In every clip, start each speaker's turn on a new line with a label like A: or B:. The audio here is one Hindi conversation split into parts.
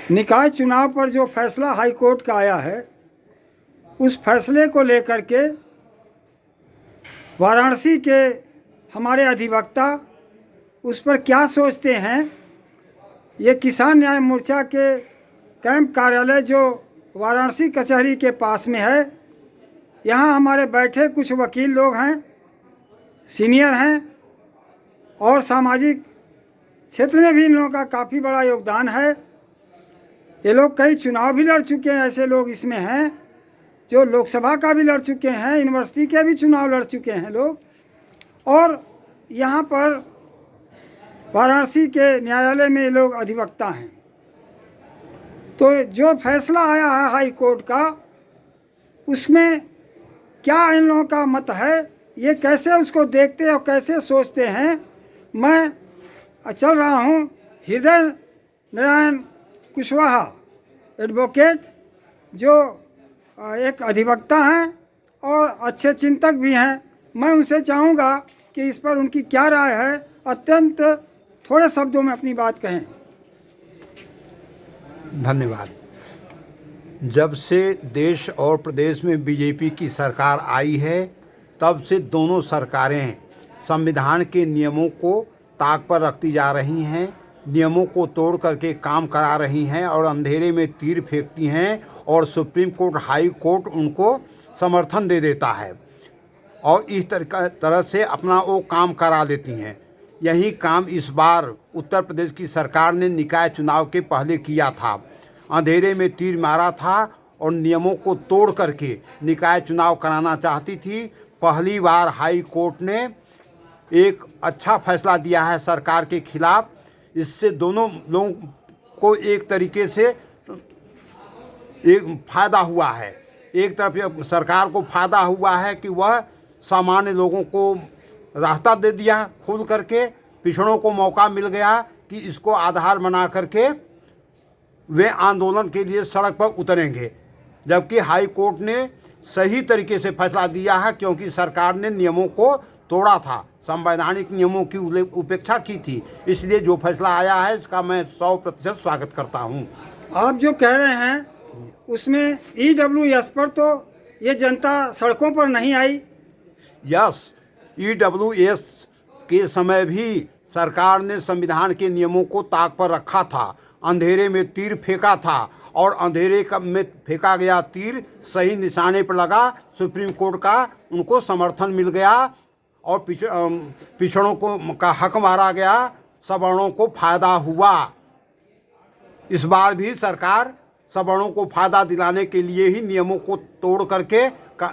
A: निकाय चुनाव पर जो फैसला हाई कोर्ट का आया है, उस फैसले को लेकर के वाराणसी के हमारे अधिवक्ता उस पर क्या सोचते हैं। ये किसान न्याय मोर्चा के कैंप कार्यालय जो वाराणसी कचहरी के पास में है, यहाँ हमारे बैठे कुछ वकील लोग हैं, सीनियर हैं, और सामाजिक क्षेत्र में भी इन लोगों का काफ़ी बड़ा योगदान है। ये लोग कई चुनाव भी लड़ चुके हैं, ऐसे लोग इसमें हैं जो लोकसभा का भी लड़ चुके हैं, यूनिवर्सिटी के भी चुनाव लड़ चुके हैं लोग, और यहाँ पर वाराणसी के न्यायालय में ये लोग अधिवक्ता हैं। तो जो फैसला आया है हाई कोर्ट का, उसमें क्या इन लोगों का मत है, ये कैसे उसको देखते हैं और कैसे सोचते हैं। मैं चल रहा हूँ हृदय नारायण कुशवाहा एडवोकेट, जो एक अधिवक्ता हैं और अच्छे चिंतक भी हैं। मैं उनसे चाहूँगा कि इस पर उनकी क्या राय है, अत्यंत थोड़े शब्दों में अपनी बात कहें।
B: धन्यवाद। जब से देश और प्रदेश में बीजेपी की सरकार आई है, तब से दोनों सरकारें संविधान के नियमों को ताक पर रखती जा रही हैं, नियमों को तोड़ करके काम करा रही हैं और अंधेरे में तीर फेंकती हैं, और सुप्रीम कोर्ट, हाई कोर्ट उनको समर्थन दे देता है और इस तरह से अपना वो काम करा देती हैं। यही काम इस बार उत्तर प्रदेश की सरकार ने निकाय चुनाव के पहले किया था। अंधेरे में तीर मारा था और नियमों को तोड़ करके निकाय चुनाव कराना चाहती थी। पहली बार हाई कोर्ट ने एक अच्छा फैसला दिया है सरकार के खिलाफ। इससे दोनों लोगों को एक तरीके से एक फ़ायदा हुआ है। एक तरफ सरकार को फ़ायदा हुआ है कि वह सामान्य लोगों को रास्ता दे दिया खुल करके, पिछड़ों को मौका मिल गया कि इसको आधार बना करके वे आंदोलन के लिए सड़क पर उतरेंगे। जबकि हाई कोर्ट ने सही तरीके से फैसला दिया है, क्योंकि सरकार ने नियमों को तोड़ा था, संवैधानिक नियमों की उपेक्षा की थी। इसलिए जो फैसला आया है इसका मैं 100% स्वागत करता हूं।
A: आप जो कह रहे हैं उसमें EWS पर तो ये जनता सड़कों पर नहीं आई।
B: यस, EWS के समय भी सरकार ने संविधान के नियमों को ताक पर रखा था, अंधेरे में तीर फेंका था और अंधेरे में फेंका गया तीर सही निशाने पर लगा। सुप्रीम कोर्ट का उनको समर्थन मिल गया और पिछड़ों का हक मारा गया, सवर्णों को फायदा हुआ। इस बार भी सरकार सवर्णों को फायदा दिलाने के लिए ही नियमों को तोड़ करके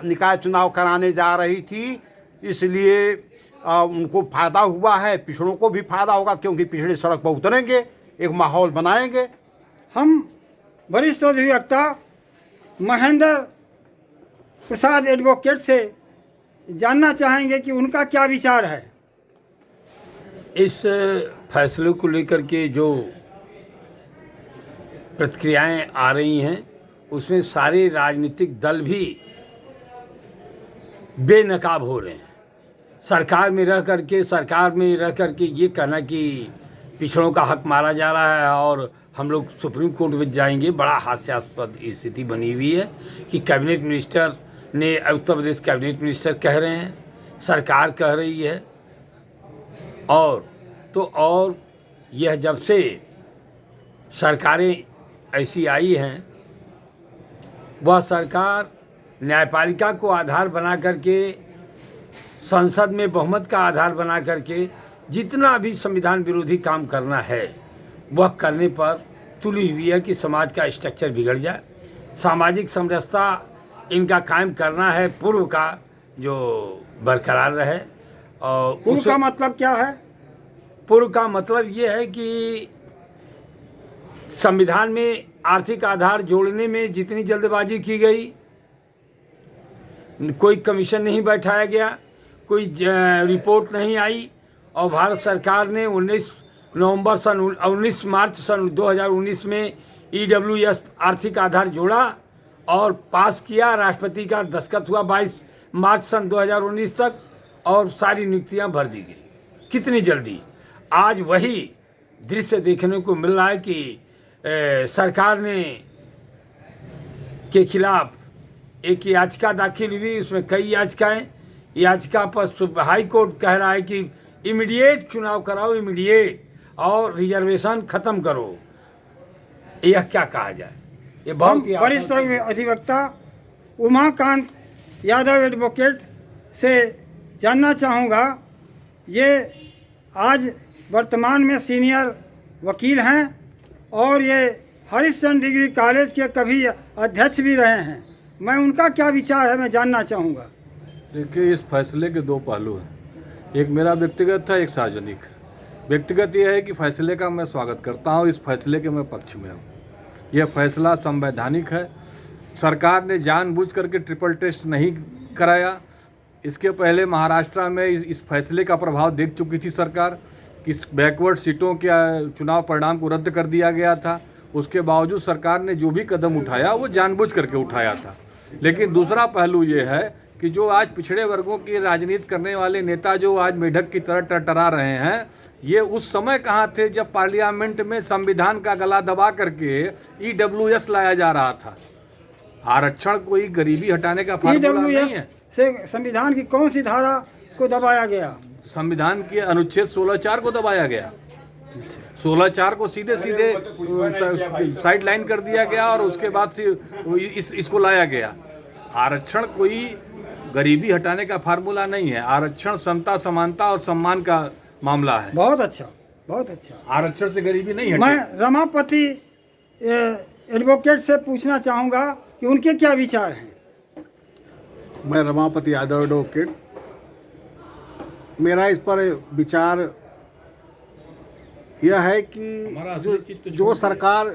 B: निकाय चुनाव कराने जा रही थी। इसलिए उनको फायदा हुआ है, पिछड़ों को भी फायदा होगा, क्योंकि पिछड़े सड़क पर उतरेंगे, एक माहौल बनाएंगे।
A: हम वरिष्ठ अधिवक्ता महेंद्र प्रसाद एडवोकेट से जानना चाहेंगे कि उनका क्या विचार है
C: इस फैसले को लेकर के। जो प्रतिक्रियाएं आ रही हैं उसमें सारे राजनीतिक दल भी बेनकाब हो रहे हैं। सरकार में रह करके ये कहना कि पिछड़ों का हक मारा जा रहा है और हम लोग सुप्रीम कोर्ट में जाएंगे, बड़ा हास्यास्पद स्थिति बनी हुई है कि कैबिनेट मिनिस्टर ने, उत्तर प्रदेश कैबिनेट मिनिस्टर कह रहे हैं, सरकार कह रही है। और यह जब से सरकारें ऐसी आई हैं, वह सरकार न्यायपालिका को आधार बना करके, संसद में बहुमत का आधार बना करके जितना भी संविधान विरोधी काम करना है वह करने पर तुली हुई है कि समाज का स्ट्रक्चर बिगड़ जाए, सामाजिक समरसता इनका कायम करना है, पूर्व का जो बरकरार रहे। और
A: पूर्व का मतलब क्या है?
C: पूर्व का मतलब ये है कि संविधान में आर्थिक आधार जोड़ने में जितनी जल्दबाजी की गई, कोई कमीशन नहीं बैठाया गया, कोई रिपोर्ट नहीं आई, और भारत सरकार ने 19 मार्च सन 2019 में EWS आर्थिक आधार जोड़ा और पास किया। राष्ट्रपति का दस्तखत हुआ 22 मार्च सन 2019 तक, और सारी नियुक्तियां भर दी गई। कितनी जल्दी! आज वही दृश्य देखने को मिल रहा है कि सरकार ने के खिलाफ एक याचिका दाखिल हुई, उसमें कई याचिकाएं, याचिका पर हाई कोर्ट कह रहा है कि इमीडिएट चुनाव कराओ, इमीडिएट, और रिजर्वेशन ख़त्म करो। यह क्या कहा जाए? ये बहुत ही
A: वरिष्ठ अधिवक्ता उमाकांत यादव एडवोकेट से जानना चाहूँगा, ये आज वर्तमान में सीनियर वकील हैं और ये हरिश्चंद्र डिग्री कॉलेज के कभी अध्यक्ष भी रहे हैं। मैं उनका क्या विचार है मैं जानना चाहूँगा।
D: देखिए, इस फैसले के दो पहलू हैं, एक मेरा व्यक्तिगत था, एक सार्वजनिक। व्यक्तिगत यह है कि फैसले का मैं स्वागत करता हूँ, इस फैसले के मैं पक्ष में हूँ। यह फैसला संवैधानिक है। सरकार ने जानबूझ करके ट्रिपल टेस्ट नहीं कराया। इसके पहले महाराष्ट्र में इस फैसले का प्रभाव देख चुकी थी सरकार कि बैकवर्ड सीटों के चुनाव परिणाम को रद्द कर दिया गया था। उसके बावजूद सरकार ने जो भी कदम उठाया वो जानबूझ करके उठाया था। लेकिन दूसरा पहलू ये है कि जो आज पिछड़े वर्गों की राजनीति करने वाले नेता जो आज मेढक की तरह टरटरा रहे हैं, ये उस समय कहाँ थे जब पार्लियामेंट में संविधान का गला दबा करके EWS लाया जा रहा था। आरक्षण कोई गरीबी हटाने का फार्मूला नहीं है।
A: से संविधान की कौन सी धारा को दबाया गया? संविधान
D: के अनुच्छेद 16(4) को दबाया गया। 16(4) को सीधे साइड लाइन कर दिया गया और उसके बाद से इसको लाया गया। आरक्षण कोई गरीबी हटाने का फार्मूला नहीं है। आरक्षण समता, समानता और सम्मान का मामला है।
A: बहुत अच्छा, बहुत अच्छा।
D: आरक्षण से गरीबी नहीं हटे।
A: मैं रमापति एडवोकेट से पूछना चाहूँगा कि उनके क्या विचार हैं।
E: मैं रमापति यादव एडवोकेट, मेरा इस पर विचार यह है कि जो सरकार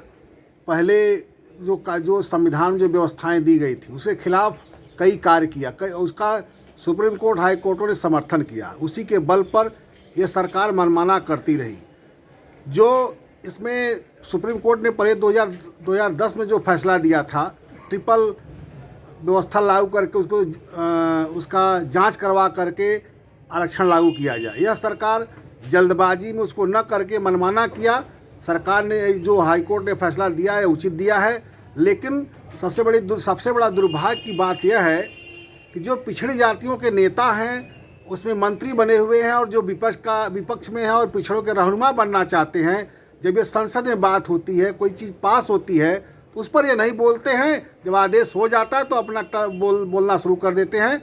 E: पहले जो संविधान में जो व्यवस्थाएं दी गई थी उसके खिलाफ कई कार्य किया, उसका सुप्रीम कोर्ट, हाई कोर्टों ने समर्थन किया। उसी के बल पर यह सरकार मनमाना करती रही। जो इसमें सुप्रीम कोर्ट ने पहले 2010 में जो फैसला दिया था, ट्रिपल व्यवस्था लागू करके उसका जांच करवा करके आरक्षण लागू किया जाए, यह सरकार जल्दबाजी में उसको न करके मनमाना किया। सरकार ने जो हाई कोर्ट ने फैसला दिया है उचित दिया है। लेकिन सबसे बड़ा दुर्भाग्य की बात यह है कि जो पिछड़ी जातियों के नेता हैं उसमें मंत्री बने हुए हैं और जो विपक्ष में है और पिछड़ों के रहनुमा बनना चाहते हैं, जब ये संसद में बात होती है, कोई चीज़ पास होती है तो उस पर ये नहीं बोलते हैं। जब आदेश हो जाता है तो अपना बोलना शुरू कर देते हैं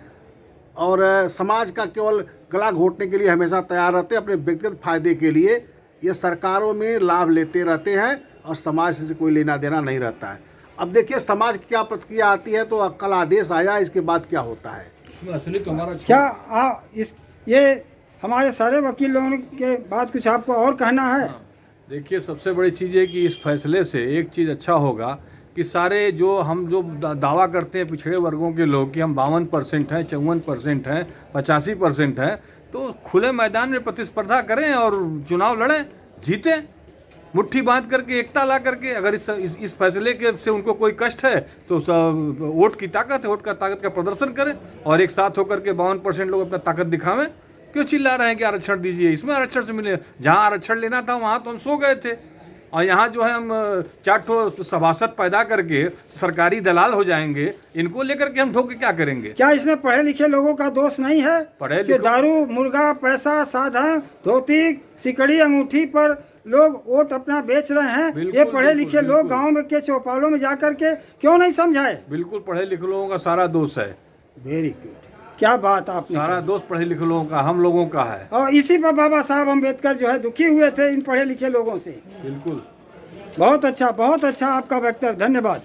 E: और समाज का केवल गला घोटने के लिए हमेशा तैयार रहते हैं। अपने व्यक्तिगत फायदे के लिए ये सरकारों में लाभ लेते रहते हैं और समाज से कोई लेना देना नहीं रहता है। अब देखिए समाज की क्या प्रतिक्रिया आती है। तो कल आदेश आया, इसके बाद क्या होता है।
A: ये हमारे सारे वकील लोगों के बाद कुछ आपको और कहना है?
D: देखिए, सबसे बड़ी चीज़ है कि इस फैसले से एक चीज़ अच्छा होगा कि सारे जो दावा करते हैं पिछड़े वर्गों के लोग कि हम 52% हैं, 54% हैं, 85% हैं, तो खुले मैदान में प्रतिस्पर्धा करें और चुनाव लड़ें, जीतें, मुट्ठी बांध करके, एकता ला करके। अगर इस फैसले के से उनको कोई कष्ट है तो वोट की ताकत है, वोट का ताकत का प्रदर्शन करें और एक साथ होकर के 52% लोग अपना ताकत दिखावें। क्यों चिल्ला रहे हैं कि आरक्षण दीजिए? इसमें आरक्षण से मिले, जहाँ आरक्षण लेना था वहाँ तो हम सो गए थे और यहाँ जो है हम 4 सभासद पैदा करके सरकारी दलाल हो जाएंगे। इनको लेकर के हम ठोक के क्या करेंगे?
A: क्या इसमें पढ़े लिखे लोगों का दोष नहीं है?
D: पढ़े लिखे
A: दारू, मुर्गा, पैसा, साधन, धोती, सिकड़ी, अंगूठी पर लोग वोट अपना बेच रहे हैं। ये पढ़े लिखे लोग गाँव में के चौपालों में जाकर के क्यों नहीं समझाए?
D: बिल्कुल पढ़े लिखे लोगों का सारा दोष है।
A: वेरी गुड, क्या बात आपने।
D: सारा दोष पढ़े लिखे लोगों का, हम लोगों का है।
A: और इसी पर बाबा साहब अम्बेडकर जो है दुखी हुए थे इन पढ़े लिखे लोगों से।
D: बिल्कुल,
A: बहुत अच्छा, बहुत अच्छा आपका वक्तव्य, धन्यवाद।